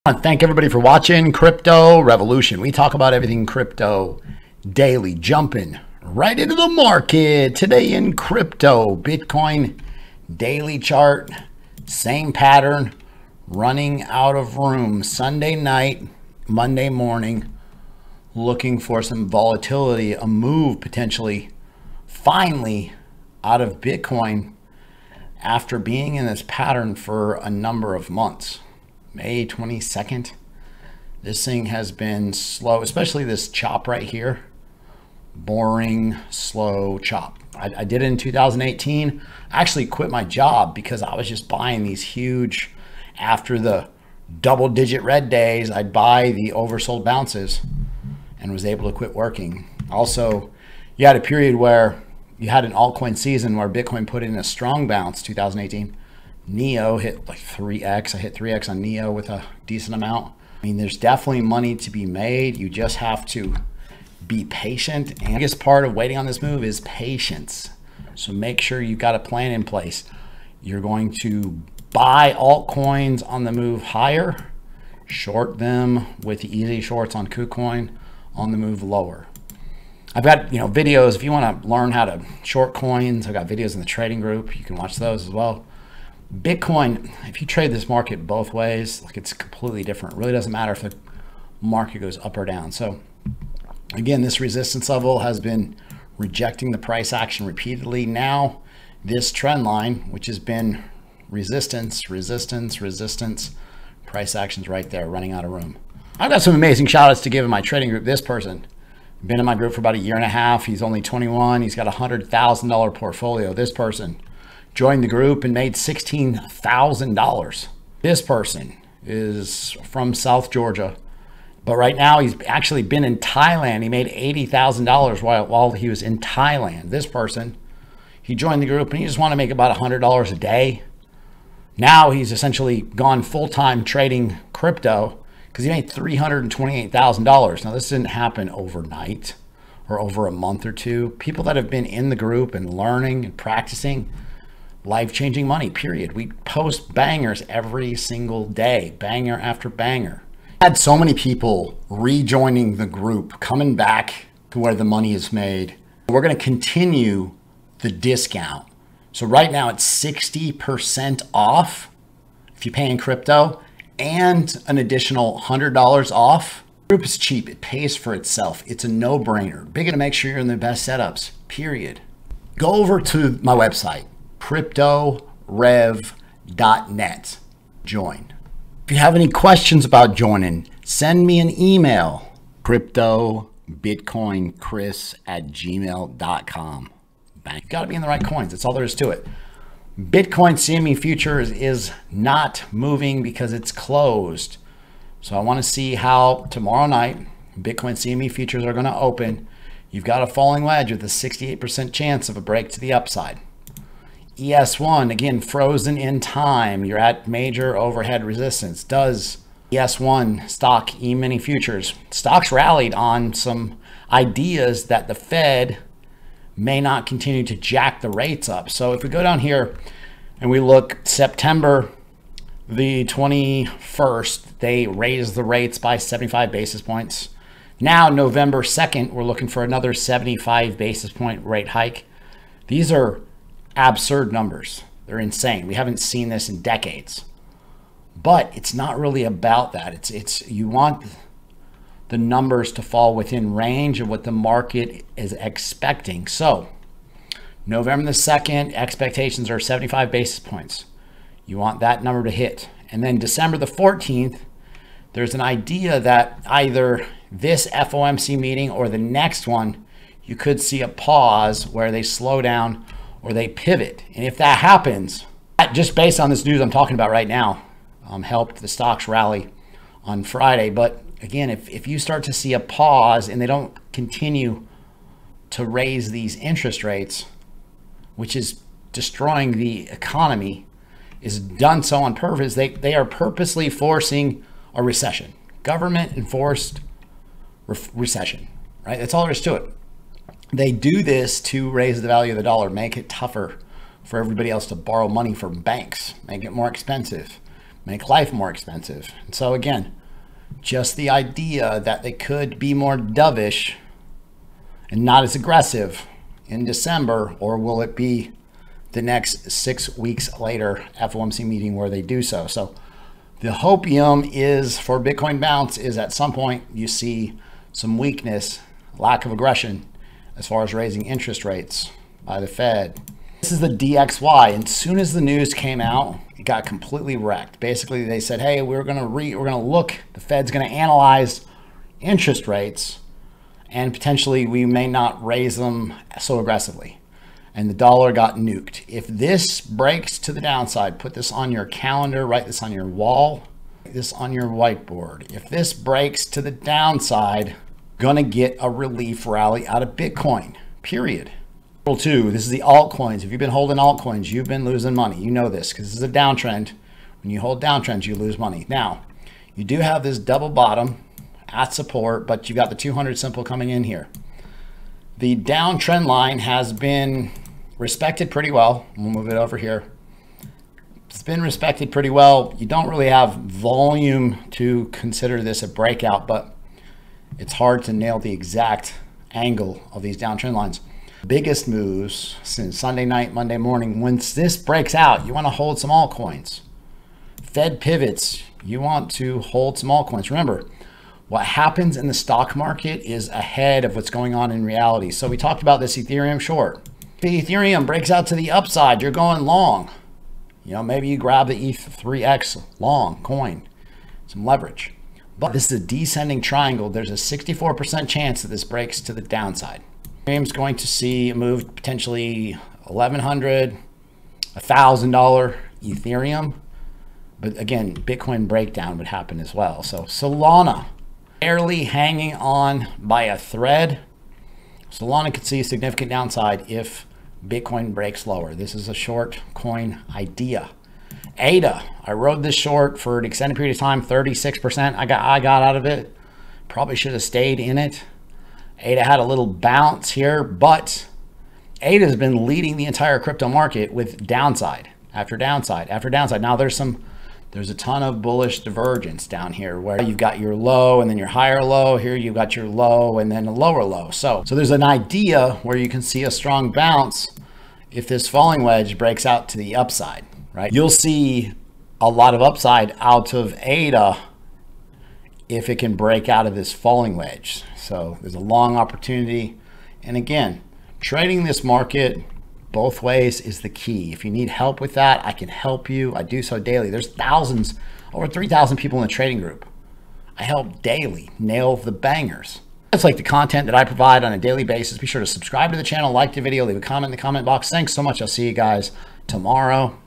I want to thank everybody for watching Crypto Revolution. We talk about everything crypto daily, jumping right into the market. Today in crypto, Bitcoin daily chart, same pattern, running out of room. Sunday night, Monday morning, looking for some volatility, a move potentially, finally out of Bitcoin after being in this pattern for a number of months. May 22nd, this thing has been slow, especially this chop right here. Boring, slow chop. I did it in 2018. I actually quit my job because I was just buying these huge, after the double-digit red days, I'd buy the oversold bounces and was able to quit working. Also, you had a period where you had an altcoin season where Bitcoin put in a strong bounce, 2018. Neo hit like 3x. I hit 3x on Neo with a decent amount. I mean, there's definitely money to be made. You just have to be patient. And the biggest part of waiting on this move is patience. So make sure you've got a plan in place. You're going to buy altcoins on the move higher, short them with easy shorts on Kucoin on the move lower. I've got, videos. If you want to learn how to short coins, I've got videos in the trading group. You can watch those as well. Bitcoin, if you trade this market both ways, like, it's completely different. It really doesn't matter if the market goes up or down. So again, this resistance level has been rejecting the price action repeatedly. Now this trend line, which has been resistance, resistance, resistance, price action's right there, running out of room. I've got some amazing shout outs to give in my trading group. This person, been in my group for about a year and a half. He's only 21. He's got a $100,000 portfolio. This person joined the group and made $16,000. This person is from South Georgia, but right now he's actually been in Thailand. He made $80,000 while he was in Thailand. This person, he joined the group and he just wanted to make about $100 a day. Now he's essentially gone full-time trading crypto because he made $328,000. Now this didn't happen overnight or over a month or two. People that have been in the group and learning and practicing, life-changing money, period. We post bangers every single day, banger after banger. I had so many people rejoining the group, coming back to where the money is made. We're going to continue the discount. So right now it's 60% off if you pay in crypto and an additional $100 off. The group is cheap. It pays for itself. It's a no-brainer. Big to make sure you're in the best setups, period. Go over to my website, cryptorev.net. Join. If you have any questions about joining, send me an email, cryptobitcoinchris@gmail.com. You got to be in the right coins. That's all there is to it. Bitcoin CME futures is not moving because it's closed. So I want to see how tomorrow night Bitcoin CME futures are going to open. You've got a falling wedge with a 68% chance of a break to the upside. ES1, again, frozen in time. You're at major overhead resistance. Does ES1 stock E-mini futures? Stocks rallied on some ideas that the Fed may not continue to jack the rates up. So if we go down here and we look September the 21st, they raised the rates by 75 basis points. Now November 2nd, we're looking for another 75 basis point rate hike. These are absurd numbers. They're insane. We haven't seen this in decades. But it's not really about that. It's you want the numbers to fall within range of what the market is expecting. So November the 2nd, expectations are 75 basis points. You want that number to hit. And then December the 14th, there's an idea that either this FOMC meeting or the next one, you could see a pause where they slow down or they pivot. And if that happens, just based on this news I'm talking about right now, helped the stocks rally on Friday. But again, if you start to see a pause and they don't continue to raise these interest rates, which is destroying the economy, is done so on purpose. They are purposely forcing a recession, government enforced recession, right? That's all there is to it. They do this to raise the value of the dollar, make it tougher for everybody else to borrow money from banks, make it more expensive, make life more expensive. And so again, just the idea that they could be more dovish and not as aggressive in December, or will it be the next 6 weeks later FOMC meeting where they do so? So the hopium is for Bitcoin bounce is at some point you see some weakness, lack of aggression as far as raising interest rates by the Fed. This is the DXY, and as soon as the news came out, it got completely wrecked. Basically, they said, "Hey, we're gonna look. The Fed's gonna analyze interest rates, and potentially we may not raise them so aggressively." And the dollar got nuked. If this breaks to the downside, put this on your calendar, write this on your wall, write this on your whiteboard. If this breaks to the downside, gonna get a relief rally out of Bitcoin. Period. Two, this is the altcoins. If you've been holding altcoins, you've been losing money. You know this because this is a downtrend. When you hold downtrends, you lose money. Now, you do have this double bottom at support, but you got the 200 simple coming in here. The downtrend line has been respected pretty well. We'll move it over here. It's been respected pretty well. You don't really have volume to consider this a breakout, but it's hard to nail the exact angle of these downtrend lines. Biggest moves since Sunday night, Monday morning. Once this breaks out, you want to hold some altcoins. Fed pivots, you want to hold some altcoins. Remember, what happens in the stock market is ahead of what's going on in reality. So we talked about this Ethereum short. If Ethereum breaks out to the upside, you're going long. You know, maybe you grab the ETH3X long coin, some leverage. But this is a descending triangle. There's a 64% chance that this breaks to the downside. Ethereum's going to see a move potentially $1,100, $1,000 Ethereum. But again, Bitcoin breakdown would happen as well. So Solana, barely hanging on by a thread. Solana could see a significant downside if Bitcoin breaks lower. This is a short coin idea. ADA, I rode this short for an extended period of time, 36%. I got out of it. Probably should have stayed in it. ADA had a little bounce here, but ADA has been leading the entire crypto market with downside after downside after downside. Now there's a ton of bullish divergence down here where you've got your low and then your higher low. Here you've got your low and then a lower low. So there's an idea where you can see a strong bounce if this falling wedge breaks out to the upside, right? You'll see a lot of upside out of ADA if it can break out of this falling wedge. So there's a long opportunity. And again, trading this market both ways is the key. If you need help with that, I can help you. I do so daily. There's thousands, over 3,000 people in the trading group. I help daily nail the bangers. It's like the content that I provide on a daily basis. Be sure to subscribe to the channel, like the video, leave a comment in the comment box. Thanks so much. I'll see you guys tomorrow.